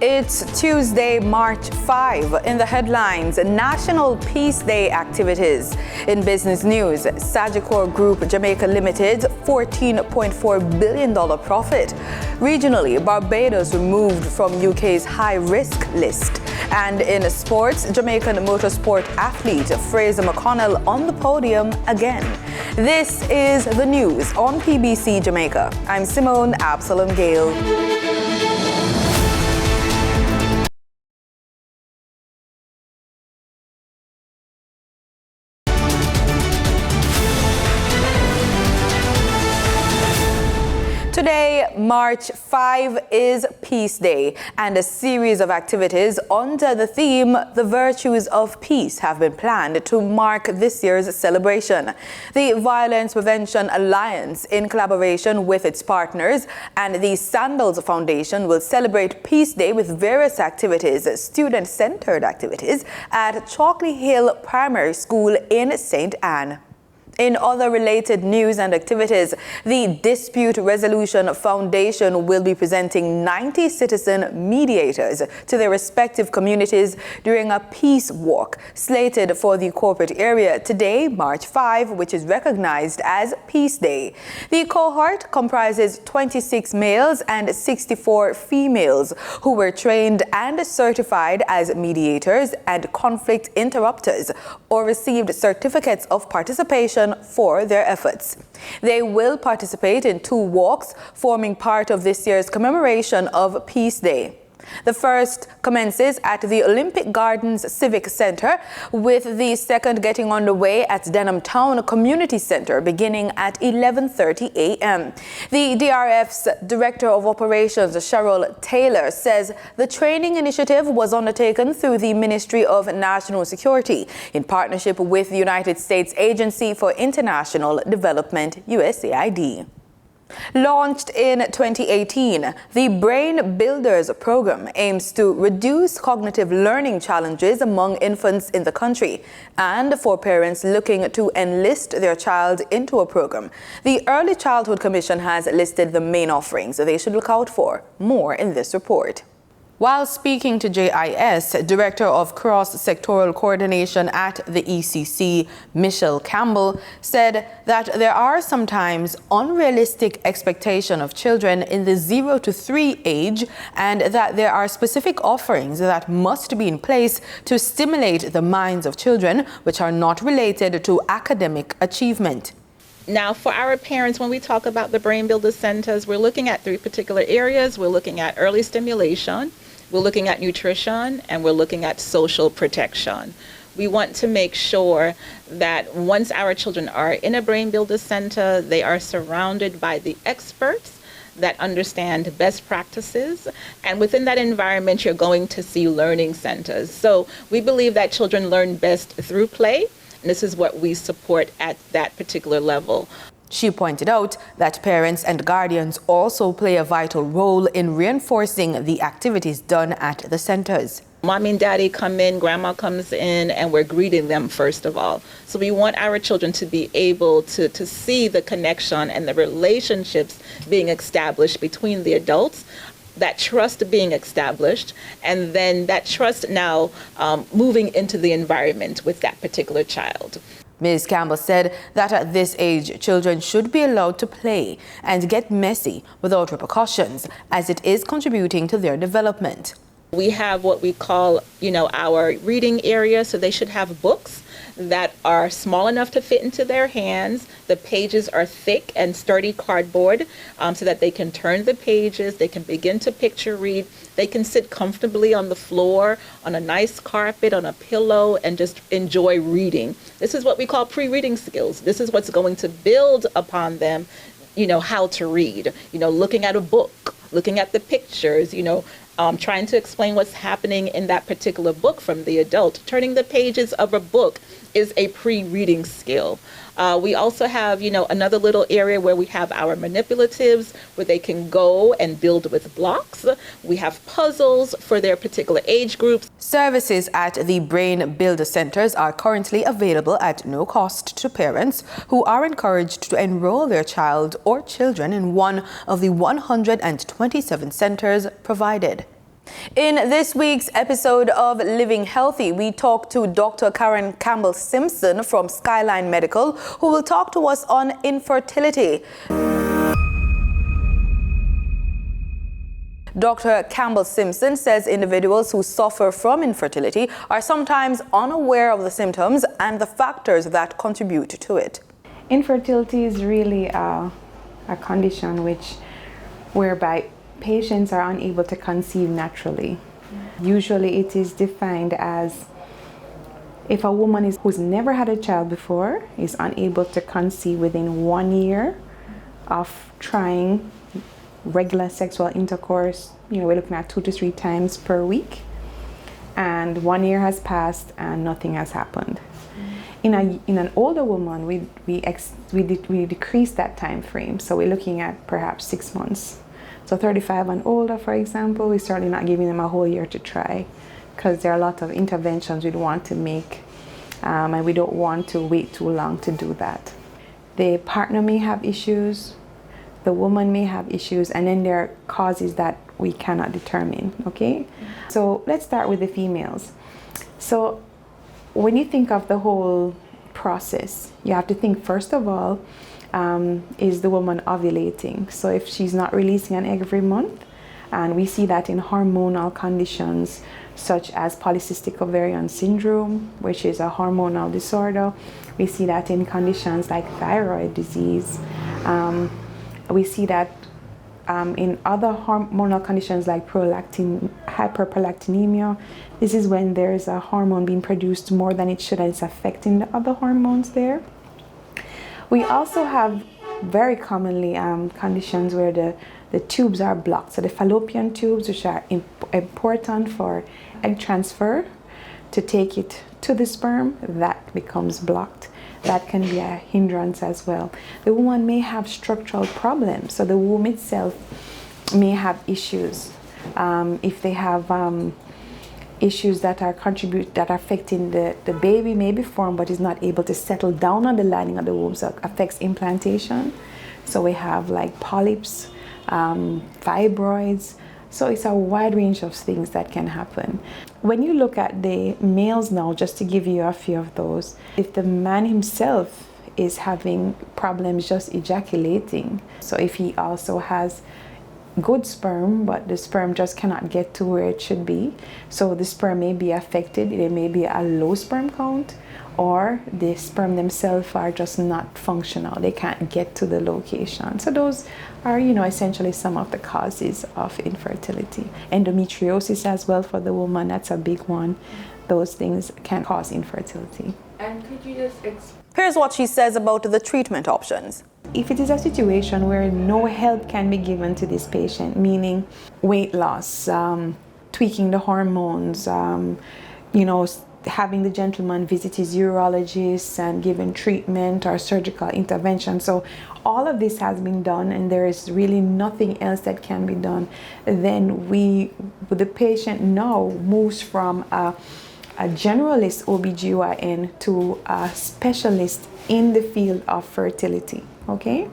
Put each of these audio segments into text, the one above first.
It's Tuesday, March 5. In the headlines, National Peace Day activities. In business news, Sagicor Group Jamaica Limited, $14.4 billion profit. Regionally, Barbados removed from UK's high-risk list. And in sports, Jamaican motorsport athlete Fraser McConnell on the podium again. This is the news on PBC Jamaica. I'm Simone Absalom Gale. Today, March 5, is Peace Day, and a series of activities under the theme The Virtues of Peace have been planned to mark this year's celebration. The Violence Prevention Alliance, in collaboration with its partners, and the Sandals Foundation will celebrate Peace Day with various activities, student-centered activities, at Chalkley Hill Primary School in St. Anne. In other related news and activities, the Dispute Resolution Foundation will be presenting 90 citizen mediators to their respective communities during a peace walk slated for the corporate area today, March 5, which is recognized as Peace Day. The cohort comprises 26 males and 64 females who were trained and certified as mediators and conflict interrupters or received certificates of participation for their efforts. They will participate in 2 walks forming part of this year's commemoration of Peace Day. The first commences at the Olympic Gardens Civic Center, with the second getting underway at Denham Town Community Center beginning at 11:30 a.m. The DRF's Director of Operations, Cheryl Taylor, says the training initiative was undertaken through the Ministry of National Security in partnership with the United States Agency for International Development, USAID. Launched in 2018, the Brain Builders program aims to reduce cognitive learning challenges among infants in the country and for parents looking to enlist their child into a program. The Early Childhood Commission has listed the main offerings they should look out for. More in this report. While speaking to JIS, Director of Cross-Sectoral Coordination at the ECC, Michelle Campbell, said that there are sometimes unrealistic expectations of children in the 0 to 3 age, and that there are specific offerings that must be in place to stimulate the minds of children which are not related to academic achievement. Now, for our parents, when we talk about the Brain Builder Centers, we're looking at 3 particular areas. We're looking at early stimulation, we're looking at nutrition, and we're looking at social protection. We want to make sure that once our children are in a Brain Builder Center, they are surrounded by the experts that understand best practices. And within that environment, you're going to see learning centers. So we believe that children learn best through play. And this is what we support at that particular level. She pointed out that parents and guardians also play a vital role in reinforcing the activities done at the centers. Mommy and daddy come in, grandma comes in, and we're greeting them first of all. So we want our children to be able to see the connection and the relationships being established between the adults, that trust being established, and then that trust now moving into the environment with that particular child. Ms. Campbell said that at this age, children should be allowed to play and get messy without repercussions, as it is contributing to their development. We have what we call, our reading area, so they should have books that are small enough to fit into their hands. The pages are thick and sturdy cardboard so that they can turn the pages, they can begin to picture read, they can sit comfortably on the floor, on a nice carpet, on a pillow, and just enjoy reading. This is what we call pre-reading skills. This is what's going to build upon them, how to read, looking at a book, looking at the pictures, trying to explain what's happening in that particular book from the adult. Turning the pages of a book is a pre-reading skill. We also have, another little area where we have our manipulatives, where they can go and build with blocks. We have puzzles for their particular age groups. Services at the Brain Builder Centers are currently available at no cost to parents, who are encouraged to enroll their child or children in one of the 127 centers provided. In this week's episode of Living Healthy, we talk to Dr. Karen Campbell-Simpson from Skyline Medical, who will talk to us on infertility. Dr. Campbell-Simpson says individuals who suffer from infertility are sometimes unaware of the symptoms and the factors that contribute to it. Infertility is really a condition whereby patients are unable to conceive naturally. Usually it is defined as if a woman who's never had a child before is unable to conceive within 1 year of trying regular sexual intercourse. We're looking at 2 to 3 times per week, and 1 year has passed and nothing has happened. In an older woman, we decrease that time frame, so we're looking at perhaps 6 months. So 35 and older, for example, we're certainly not giving them a whole year to try, because there are a lot of interventions we'd want to make, and we don't want to wait too long to do that. The partner may have issues, the woman may have issues, and then there are causes that we cannot determine, okay? So let's start with the females. So when you think of the whole process, you have to think, first of all, is the woman ovulating? So if she's not releasing an egg every month, and we see that in hormonal conditions such as polycystic ovarian syndrome, which is a hormonal disorder. We see that in conditions like thyroid disease. We see that in other hormonal conditions like hyperprolactinemia. This is when there is a hormone being produced more than it should, and it's affecting the other hormones there. We also have very commonly conditions where the tubes are blocked. So the fallopian tubes, which are important for egg transfer to take it to the sperm, that becomes blocked. That can be a hindrance as well. The woman may have structural problems. So the womb itself may have issues. If they have issues that are affecting the baby may be formed but is not able to settle down on the lining of the womb, so it affects implantation. So we have like polyps, fibroids. So it's a wide range of things that can happen. When you look at the males now, just to give you a few of those, if the man himself is having problems just ejaculating, so if he also has good sperm, but the sperm just cannot get to where it should be, so the sperm may be affected, there may be a low sperm count, or the sperm themselves are just not functional, they can't get to the location. So those are, essentially some of the causes of infertility. Endometriosis as well for the woman, that's a big one. Those things can cause infertility. And could you just Here's what she says about the treatment options. If it is a situation where no help can be given to this patient, meaning weight loss, tweaking the hormones, having the gentleman visit his urologist and given treatment or surgical intervention. So all of this has been done and there is really nothing else that can be done. Then the patient now moves from a generalist OBGYN to a specialist in the field of fertility. Okay,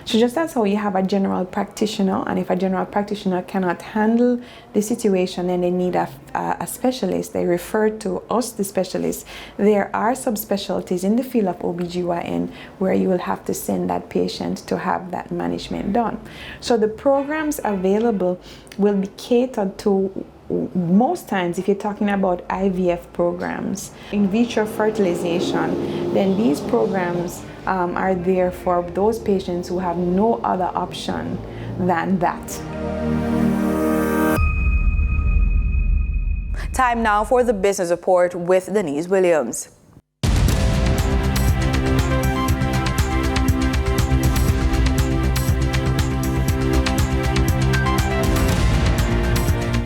so just that's how you have a general practitioner, and if a general practitioner cannot handle the situation and they need a specialist, they refer to us, the specialists. There are subspecialties in the field of OBGYN where you will have to send that patient to have that management done. So the programs available will be catered to, most times if you're talking about IVF programs, in vitro fertilization, then these programs are there for those patients who have no other option than that. Time now for the business report with Denise Williams.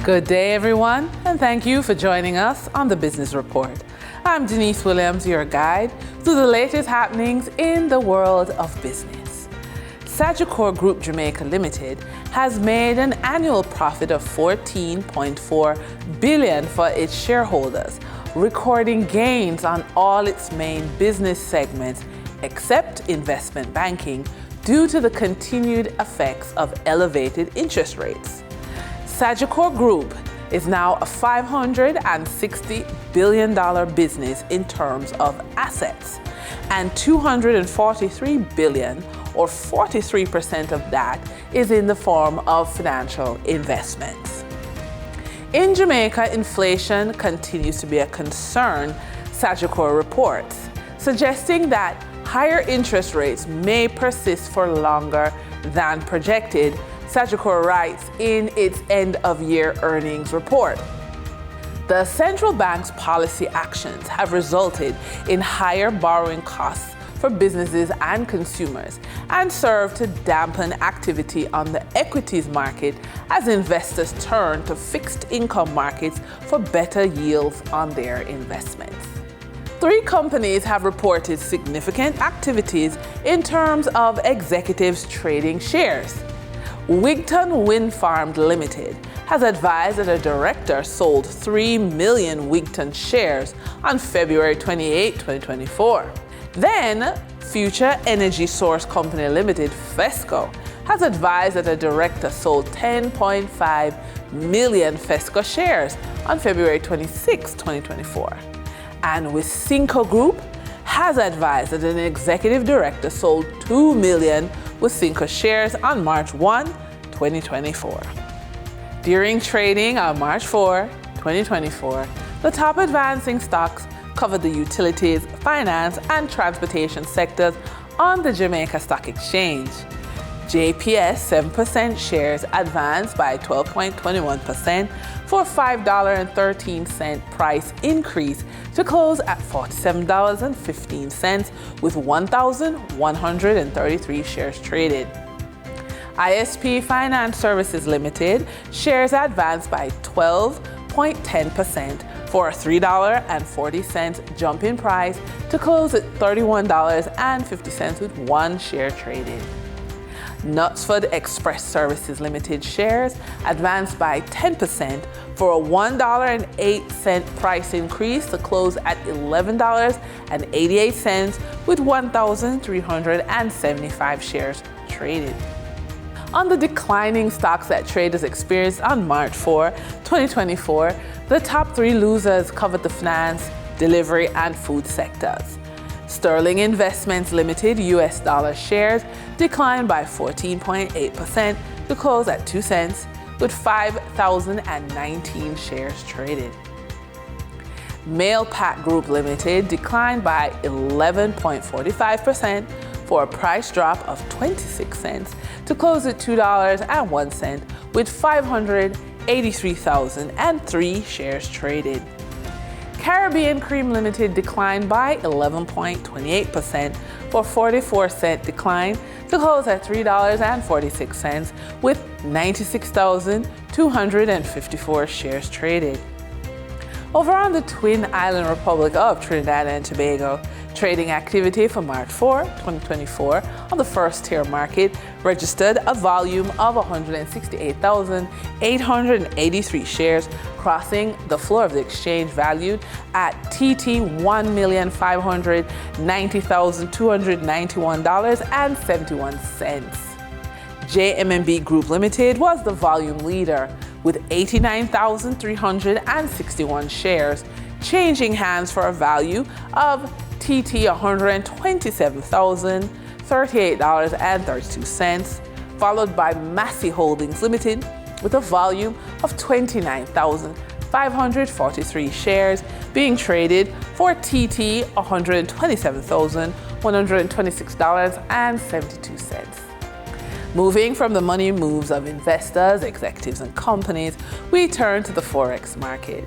Good day, everyone, and thank you for joining us on the Business Report. I'm Denise Williams, your guide through the latest happenings in the world of business. Sagicor Group Jamaica Limited has made an annual profit of $14.4 billion for its shareholders, recording gains on all its main business segments except investment banking due to the continued effects of elevated interest rates. Sagicor Group is now a $560 billion business in terms of assets, and $243 billion, or 43% of that, is in the form of financial investments. In Jamaica, inflation continues to be a concern, Sagicor reports, suggesting that higher interest rates may persist for longer than projected, Sagicor writes in its end-of-year earnings report. The central bank's policy actions have resulted in higher borrowing costs for businesses and consumers and serve to dampen activity on the equities market as investors turn to fixed income markets for better yields on their investments. 3 companies have reported significant activities in terms of executives trading shares. Wigton Wind Farm Limited has advised that a director sold 3 million Wigton shares on February 28, 2024. Then, Future Energy Source Company Limited, FESCO, has advised that a director sold 10.5 million FESCO shares on February 26, 2024. And Wisynco Group has advised that an executive director sold 2 million Wisynco shares on March 1, 2024. During trading on March 4, 2024, the top advancing stocks covered the utilities, finance, and transportation sectors on the Jamaica Stock Exchange. JPS 7% shares advanced by 12.21% for a $5.13 price increase to close at $47.15 with 1,133 shares traded. ISP Finance Services Limited shares advanced by 12.10% for a $3.40 jump in price to close at $31.50 with 1 share traded. Knutsford Express Services Limited shares advanced by 10% for a $1.08 price increase to close at $11.88 with 1,375 shares traded. On the declining stocks that traders experienced on March 4, 2024, the top 3 losers covered the finance, delivery, and food sectors. Sterling Investments Limited US dollar shares declined by 14.8% to close at 2 cents with 5,019 shares traded. Mailpack Group Limited declined by 11.45% for a price drop of 26 cents to close at $2.01 with 583,003 shares traded. Caribbean Cream Limited declined by 11.28% for a 44-cent decline to close at $3.46 with 96,254 shares traded. Over on the Twin Island Republic of Trinidad and Tobago, trading activity for March 4, 2024 on the first-tier market registered a volume of 168,883 shares, crossing the floor of the exchange valued at TT $1,590,291.71. JMMB Group Limited was the volume leader with 89,361 shares, changing hands for a value of TT $127,038.32, followed by Massey Holdings Limited with a volume of 29,543 shares being traded for TT $127,126.72. Moving from the money moves of investors, executives, and companies, we turn to the Forex market.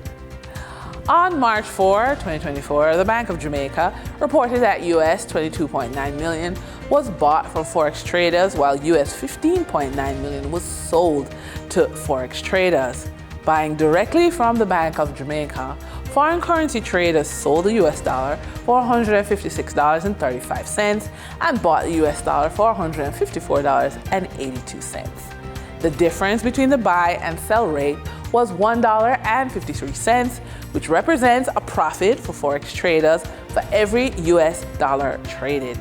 On March 4, 2024, the Bank of Jamaica reported that US $22.9 million was bought from Forex traders, while US $15.9 million was sold to Forex traders. Buying directly from the Bank of Jamaica, foreign currency traders sold the US dollar for $156.35 and bought the US dollar for $154.82. The difference between the buy and sell rate was $1.53, which represents a profit for Forex traders for every US dollar traded.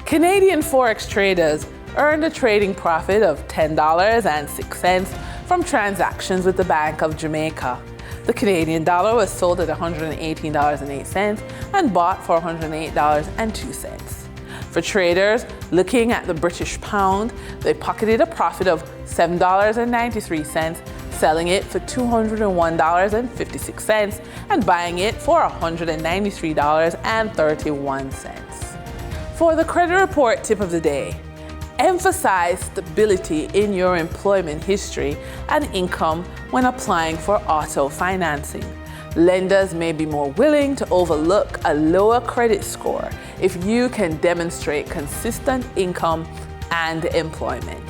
Canadian Forex traders earned a trading profit of $10.06 from transactions with the Bank of Jamaica. The Canadian dollar was sold at $118.08 and bought for $108.02. For traders looking at the British pound, they pocketed a profit of $7.93, selling it for $201.56 and buying it for $193.31. For the credit report tip of the day, emphasize stability in your employment history and income when applying for auto financing. Lenders may be more willing to overlook a lower credit score if you can demonstrate consistent income and employment.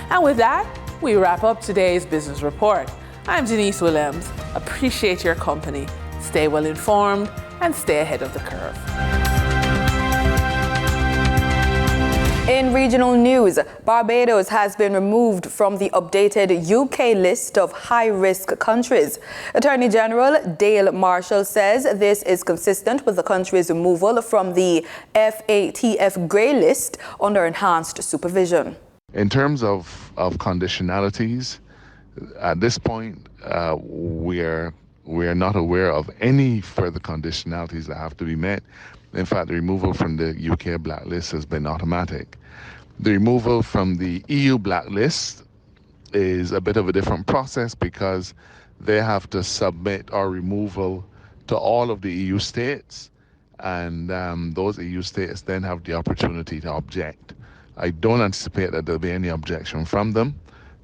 And with that, we wrap up today's business report. I'm Denise Williams. Appreciate your company. Stay well informed and stay ahead of the curve. In regional news, Barbados has been removed from the updated UK list of high-risk countries. Attorney General Dale Marshall says this is consistent with the country's removal from the FATF grey list under enhanced supervision. In terms of conditionalities, at this point, we are not aware of any further conditionalities that have to be met. In fact, the removal from the UK blacklist has been automatic. The removal from the EU blacklist is a bit of a different process because they have to submit our removal to all of the EU states, and those EU states then have the opportunity to object. I don't anticipate that there'll be any objection from them,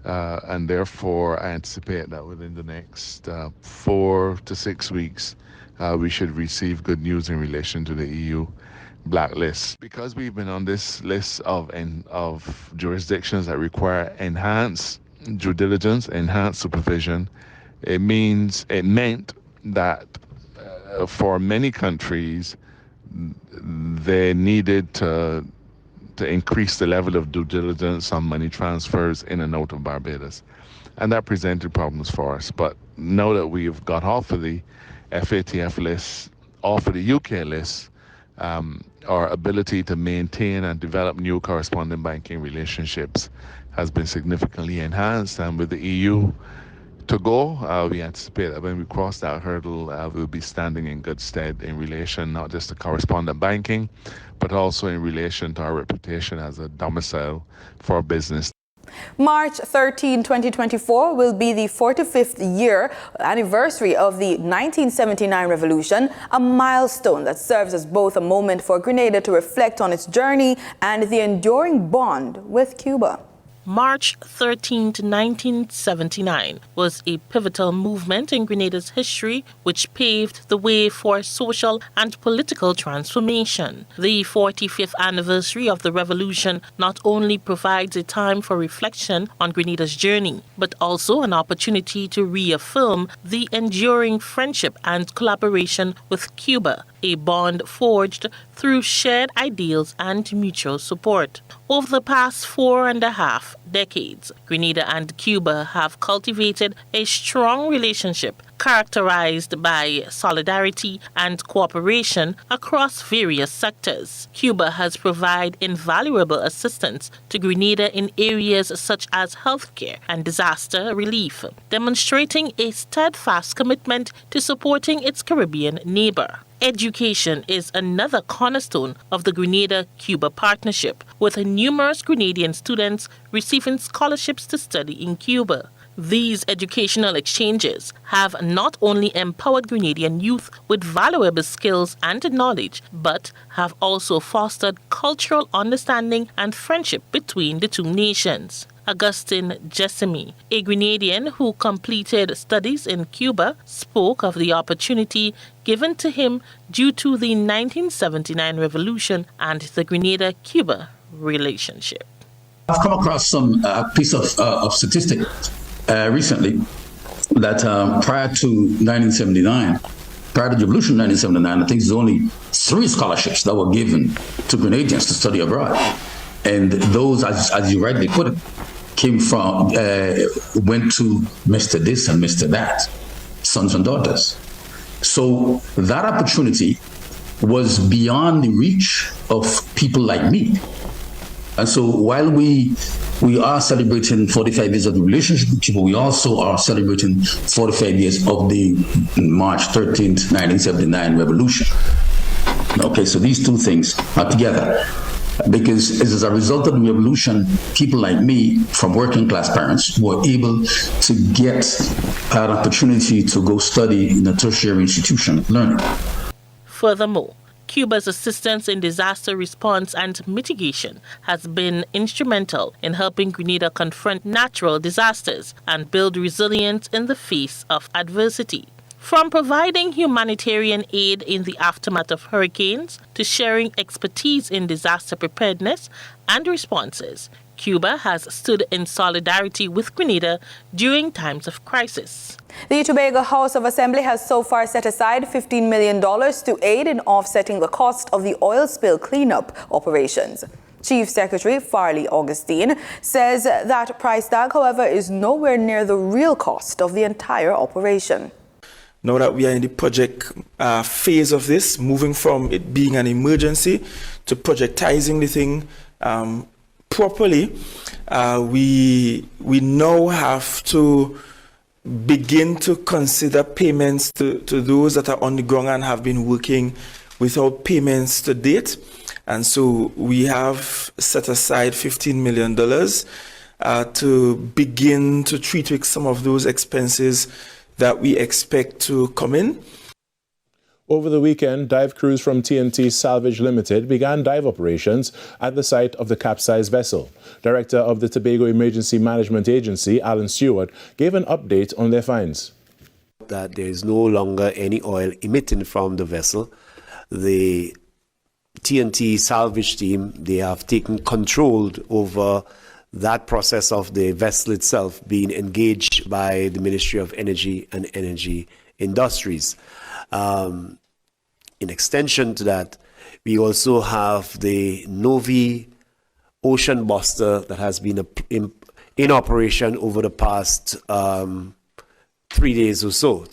and therefore I anticipate that within the next 4 to 6 weeks, we should receive good news in relation to the EU blacklist. Because we've been on this list of jurisdictions that require enhanced due diligence, enhanced supervision, it meant that for many countries, they needed to increase the level of due diligence on money transfers in and out of Barbados. And that presented problems for us. But now that we've got off of the FATF list, off of the UK list, our ability to maintain and develop new correspondent banking relationships has been significantly enhanced. And with the EU to go, we anticipate that when we cross that hurdle, we'll be standing in good stead in relation not just to correspondent banking, but also in relation to our reputation as a domicile for business. March 13, 2024 will be the 45th year anniversary of the 1979 revolution, a milestone that serves as both a moment for Grenada to reflect on its journey and the enduring bond with Cuba. March 13, 1979 was a pivotal movement in Grenada's history which paved the way for social and political transformation. The 45th anniversary of the revolution not only provides a time for reflection on Grenada's journey, but also an opportunity to reaffirm the enduring friendship and collaboration with Cuba, a bond forged through shared ideals and mutual support. Over the past 4.5 decades, Grenada and Cuba have cultivated a strong relationship characterized by solidarity and cooperation across various sectors. Cuba has provided invaluable assistance to Grenada in areas such as healthcare and disaster relief, demonstrating a steadfast commitment to supporting its Caribbean neighbor. Education is another cornerstone of the Grenada-Cuba partnership, with numerous Grenadian students receiving scholarships to study in Cuba. These educational exchanges have not only empowered Grenadian youth with valuable skills and knowledge, but have also fostered cultural understanding and friendship between the two nations. Augustine Jessamy, a Grenadian who completed studies in Cuba, spoke of the opportunity given to him due to the 1979 revolution and the Grenada-Cuba relationship. I've come across some piece of statistic recently that prior to 1979, prior to the revolution in 1979, I think there's only 3 scholarships that were given to Grenadians to study abroad. And those, as you rightly put it, came from, went to Mr. This and Mr. That, sons and daughters. So that opportunity was beyond the reach of people like me. And so while we are celebrating 45 years of the relationship with Cuba, we also are celebrating 45 years of the March 13th, 1979 revolution. Okay, so these two things are together. Because as a result of the revolution, people like me from working class parents were able to get an opportunity to go study in a tertiary institution of learning. Furthermore, Cuba's assistance in disaster response and mitigation has been instrumental in helping Grenada confront natural disasters and build resilience in the face of adversity. From providing humanitarian aid in the aftermath of hurricanes to sharing expertise in disaster preparedness and responses, Cuba has stood in solidarity with Grenada during times of crisis. The Tobago House of Assembly has so far set aside $15 million to aid in offsetting the cost of the oil spill cleanup operations. Chief Secretary Farley Augustine says that price tag, however, is nowhere near the real cost of the entire operation. Now that we are in the project phase of this, moving from it being an emergency to projectizing the thing properly, we now have to begin to consider payments to those that are on the ground and have been working without payments to date. And so we have set aside $15 million to begin to treat with some of those expenses that we expect to come in. Over the weekend, dive crews from TNT Salvage Limited began dive operations at the site of the capsized vessel. Director of the Tobago Emergency Management Agency, Alan Stewart, gave an update on their finds. That there is no longer any oil emitting from the vessel. The TNT salvage team, they have taken control over that process of the vessel itself, being engaged by the Ministry of Energy and Energy Industries. In extension to that, we also have the Novi Ocean Buster that has been in operation over the past 3 days or so.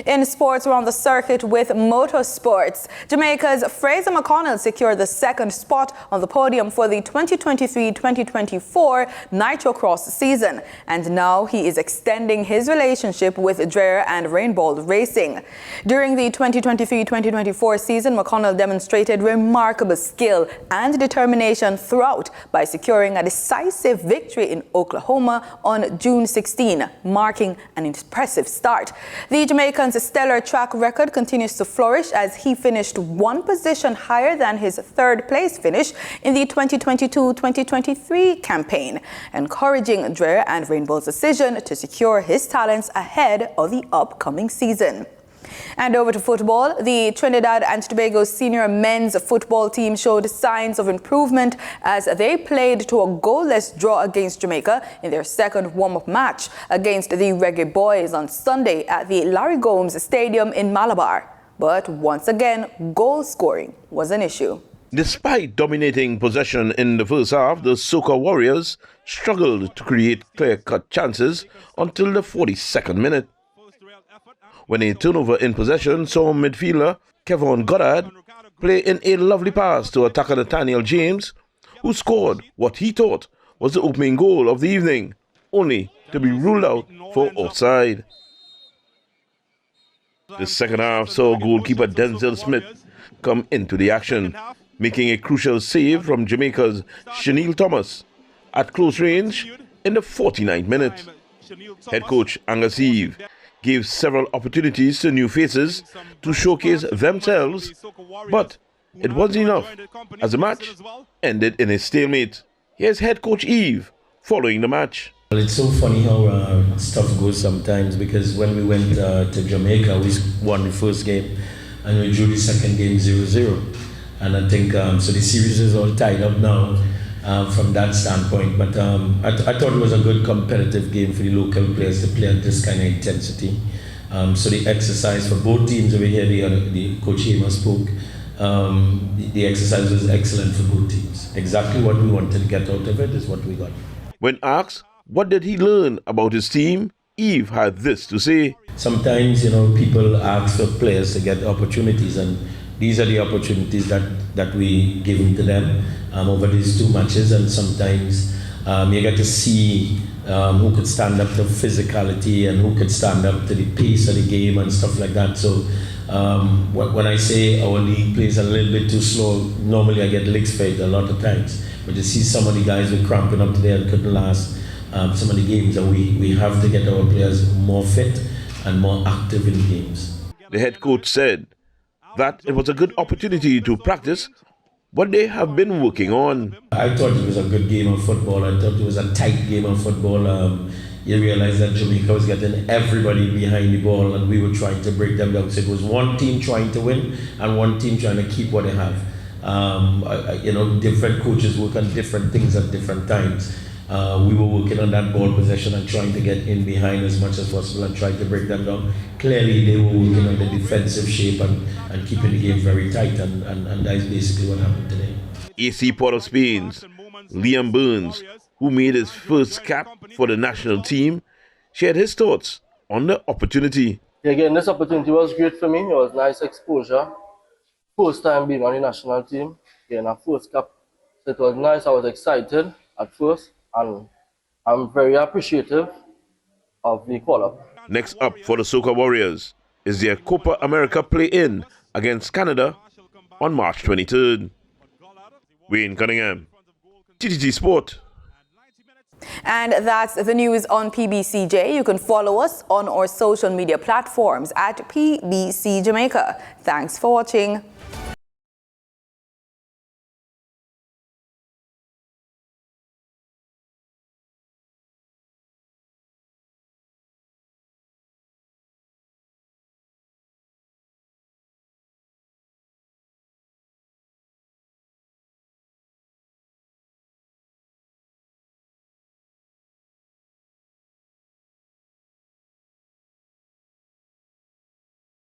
In sports, we're on the circuit with motorsports. Jamaica's Fraser McConnell secured the second spot on the podium for the 2023-2024 Nitro Cross season. And now he is extending his relationship with Dreher and Rainbow Racing. During the 2023-2024 season, McConnell demonstrated remarkable skill and determination throughout by securing a decisive victory in Oklahoma on June 16, marking an impressive start. The Jamaican's stellar track record continues to flourish as he finished one position higher than his third place finish in the 2022-2023 campaign, encouraging Dreher and Rainbow's decision to secure his talents ahead of the upcoming season. And over to football, the Trinidad and Tobago senior men's football team showed signs of improvement as they played to a goalless draw against Jamaica in their second warm-up match against the Reggae Boys on Sunday at the Larry Gomes Stadium in Malabar. But once again, goal scoring was an issue. Despite dominating possession in the first half, the Soca Warriors struggled to create clear-cut chances until the 42nd minute, when a turnover in possession saw midfielder Kevon Goddard play in a lovely pass to attacker Nathaniel James, who scored what he thought was the opening goal of the evening, only to be ruled out for offside. The second half saw goalkeeper Denzel Smith come into the action, making a crucial save from Jamaica's Chanel Thomas at close range in the 49th minute. Head coach Angus Eve gave several opportunities to new faces to showcase themselves, but it wasn't enough as the match ended in a stalemate. Here's head coach Eve following the match. Well, it's so funny how stuff goes sometimes, because when we went to Jamaica, we won the first game and we drew the second game 0-0. And I think, so the series is all tied up now from that standpoint. But I thought it was a good competitive game for the local players to play at this kind of intensity. So the exercise for both teams over here, the coach Hema spoke, the exercise was excellent for both teams. Exactly what we wanted to get out of it is what we got. When asked what did he learn about his team, Eve had this to say. Sometimes, people ask for players to get opportunities, and these are the opportunities that that we given to them over these 2 matches, and sometimes you get to see who could stand up to physicality and who could stand up to the pace of the game and stuff like that. So when I say our league plays a little bit too slow, normally I get licks for it a lot of times. But you see some of the guys were cramping up today and couldn't last some of the games, and we have to get our players more fit and more active in games. The head coach said that it was a good opportunity to practice what they have been working on. I thought it was a good game of football. I thought it was a tight game of football. You realize that Jamaica was getting everybody behind the ball, and we were trying to break them down. So it was one team trying to win and one team trying to keep what they have. Different coaches work on different things at different times. We were working on that ball possession and trying to get in behind as much as possible and trying to break them down. Clearly, they were working on the defensive shape and keeping the game very tight, and that's basically what happened today. AC Port of Spain's Liam Burns, who made his first cap for the national team, shared his thoughts on the opportunity. Again, this opportunity was great for me. It was nice exposure. First time being on the national team, getting a first cap. So it was nice. I was excited at first, and I'm very appreciative of the call-up. Next up for the Soca Warriors is their Copa America play-in against Canada on March 23rd. Wayne Cunningham, TTT Sport. And that's the news on PBCJ. You can follow us on our social media platforms at PBCJamaica. Thanks for watching.